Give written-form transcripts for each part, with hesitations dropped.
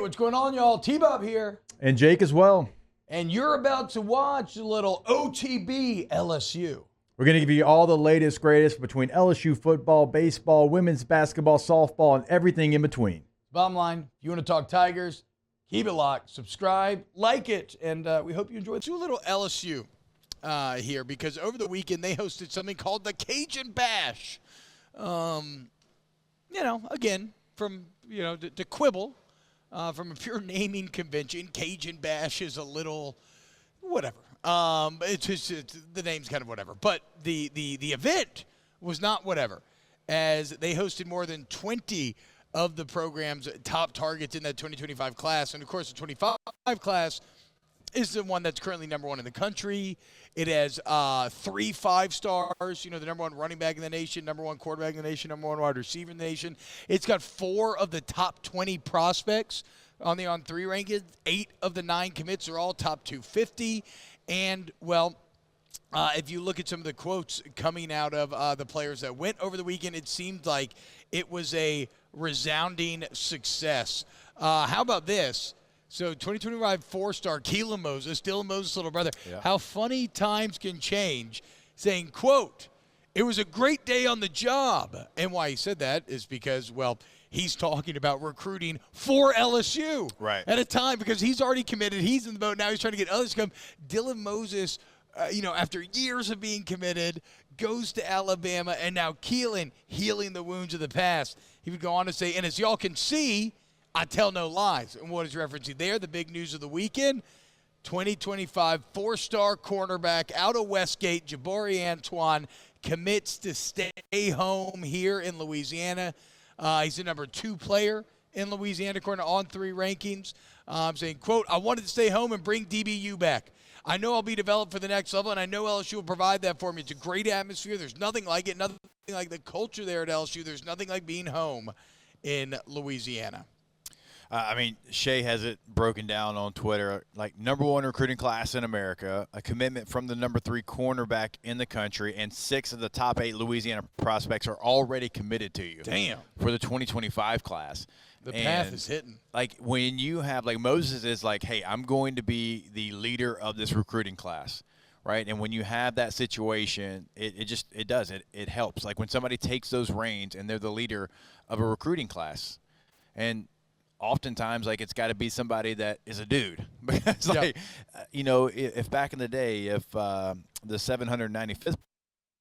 what's going on, y'all? T-Bob here. And Jake as well. And you're about to watch a little OTB LSU. We're going to give you all the latest, greatest between LSU football, baseball, women's basketball, softball, and everything in between. Bottom line, if you want to talk Tigers, keep it locked, subscribe, like it, and we hope you enjoy it. Do a little LSU here because over the weekend they hosted something called the Cajun Bash. Again, from, to quibble from a pure naming convention, Cajun Bash is a little whatever. It's the name's kind of whatever. But the event was not whatever, as they hosted more than 20 of the program's top targets in that 2025 class. And, of course, the 25 class is the one that's currently number one in the country. It has 3 5-stars, the number one running back in the nation, number one quarterback in the nation, number one wide receiver in the nation. It's got 4 of the top 20 prospects on the on-3 rankings. 8 of the 9 commits are all top 250. And, if you look at some of the quotes coming out of the players that went over the weekend, it seemed like it was a resounding success. How about this? So 2025 4-star Keelan Moses, Dylan Moses' little brother, How funny times can change, saying, quote, "It was a great day on the job." And why he said that is because, he's talking about recruiting for LSU at a time because he's already committed. He's in the boat. Now he's trying to get others to come. Dylan Moses, after years of being committed, goes to Alabama, and now Keelan healing the wounds of the past. He would go on to say, and as y'all can see, I tell no lies. And what is referencing there? The big news of the weekend, 2025 4-star cornerback out of Westgate, Jabari Antoine, commits to stay home here in Louisiana. He's the number 2 player in Louisiana, according to On3 rankings. Saying, quote, "I wanted to stay home and bring DBU back. I know I'll be developed for the next level, and I know LSU will provide that for me. It's a great atmosphere. There's nothing like it, nothing like the culture there at LSU. There's nothing like being home in Louisiana." Shea has it broken down on Twitter, like number 1 recruiting class in America, a commitment from the number 3 cornerback in the country, and 6 of the top 8 Louisiana prospects are already committed to you. Damn. For the 2025 class. The path is hitting. Like when you have, Moses is like, hey, I'm going to be the leader of this recruiting class, right? And when you have that situation, it helps. Like when somebody takes those reins and they're the leader of a recruiting class. And oftentimes, it's got to be somebody that is a dude. Because, if back in the day, if the 795th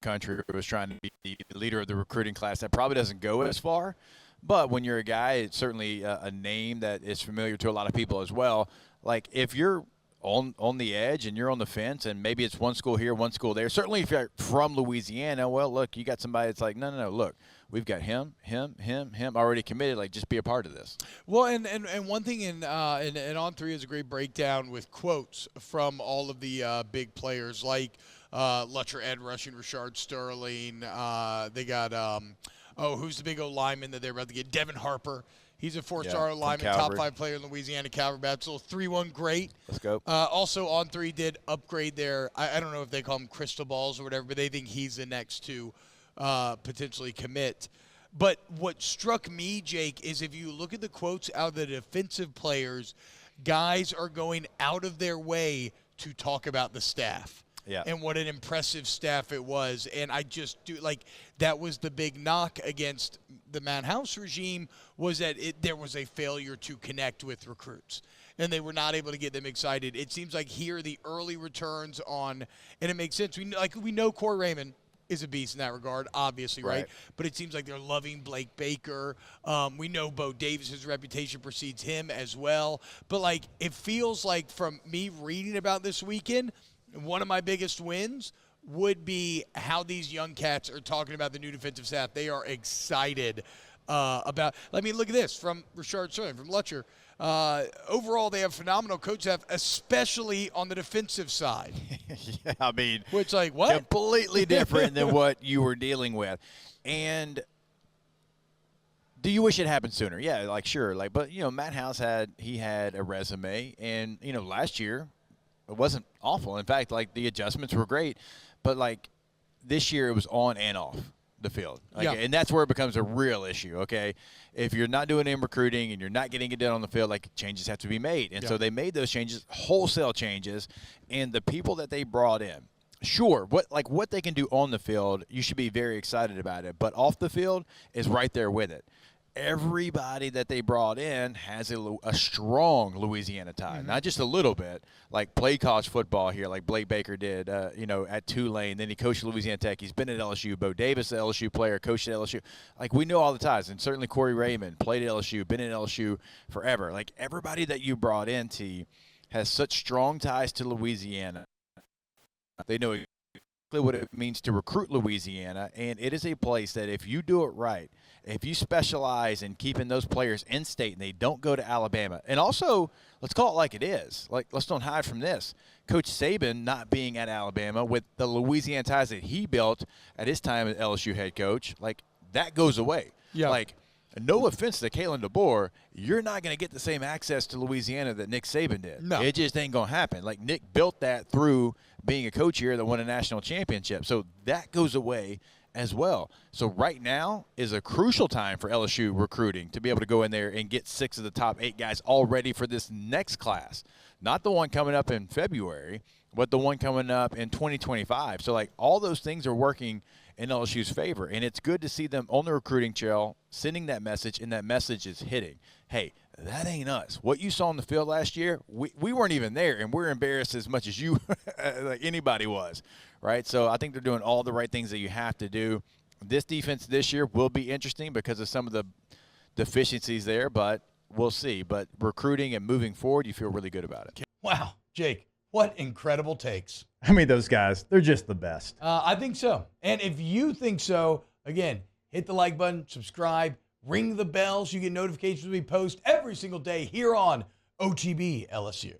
country was trying to be the leader of the recruiting class, that probably doesn't go as far. But when you're a guy, it's certainly a name that is familiar to a lot of people as well. Like, if you're on the edge and you're on the fence and maybe it's one school here, one school there, certainly if you're from Louisiana, look, you got somebody that's like, no, look. We've got him already committed. Like, just be a part of this. Well, and one thing in On3 is a great breakdown with quotes from all of the big players like Lutcher Ed rushing Rashard Sterling. They got who's the big old lineman that they're about to get? Devin Harper. He's a 4-star lineman, top 5 player in Louisiana. Calvary Baptist, 3-1 great. Let's go. Also, On3 did upgrade their, I don't know if they call them crystal balls or whatever, but they think he's the next to potentially commit. But what struck me, Jake, is if you look at the quotes out of the defensive players, guys are going out of their way to talk about the staff. Yeah. And what an impressive staff it was. And I just do, that was the big knock against the Matt House regime, was that there was a failure to connect with recruits. And they were not able to get them excited. It seems like here the early returns on, and it makes sense. We know Corey Raymond is a beast in that regard, obviously, right? But it seems like they're loving Blake Baker. We know Bo Davis's reputation precedes him as well. But, it feels like from me reading about this weekend, one of my biggest wins would be how these young cats are talking about the new defensive staff. They are excited about – look at this from Rashard Sterling, from Lutcher. Overall, they have phenomenal coach staff, especially on the defensive side. Which, what? Completely different than what you were dealing with. And do you wish it happened sooner? Yeah, sure. But Matt House had a resume, and last year it wasn't awful. In fact, the adjustments were great, but this year it was on and off. the field. Yeah. And that's where it becomes a real issue, okay? If you're not doing in recruiting and you're not getting it done on the field, like, changes have to be made. And so they made those changes, wholesale changes, and the people that they brought in, sure, what they can do on the field, you should be very excited about it. But off the field is right there with it. Everybody that they brought in has a strong Louisiana tie, not just a little bit, like play college football here, like Blake Baker did, at Tulane. Then he coached Louisiana Tech. He's been at LSU. Bo Davis, the LSU player, coached at LSU. Like, we know all the ties. And certainly Corey Raymond played at LSU, been at LSU forever. Like, everybody that you brought in, T, has such strong ties to Louisiana. They know exactly what it means to recruit Louisiana, and it is a place that if you do it right, if you specialize in keeping those players in state and they don't go to Alabama, and also, let's call it like it is. Like, let's don't hide from this. Coach Saban not being at Alabama with the Louisiana ties that he built at his time as LSU head coach, like, that goes away. Yeah. Like, no offense to Kalen DeBoer, you're not going to get the same access to Louisiana that Nick Saban did. No. It just ain't going to happen. Like, Nick built that through being a coach here that won a national championship. So that goes away as well. So right now is a crucial time for LSU recruiting to be able to go in there and get 6 of the top 8 guys all ready for this next class. Not the one coming up in February, but the one coming up in 2025. So, like, all those things are working in LSU's favor, and it's good to see them on the recruiting trail sending that message, and that message is hitting. Hey, that ain't us. What you saw on the field last year, we weren't even there, and we're embarrassed as much as you, like anybody was, right? So I think they're doing all the right things that you have to do. This defense this year will be interesting because of some of the deficiencies there, but we'll see. But recruiting and moving forward, you feel really good about it. Wow, Jake, what incredible takes. I mean, those guys, they're just the best. I think so. And if you think so, again, hit the like button, subscribe, ring the bell so you get notifications when we post every single day here on OTB LSU.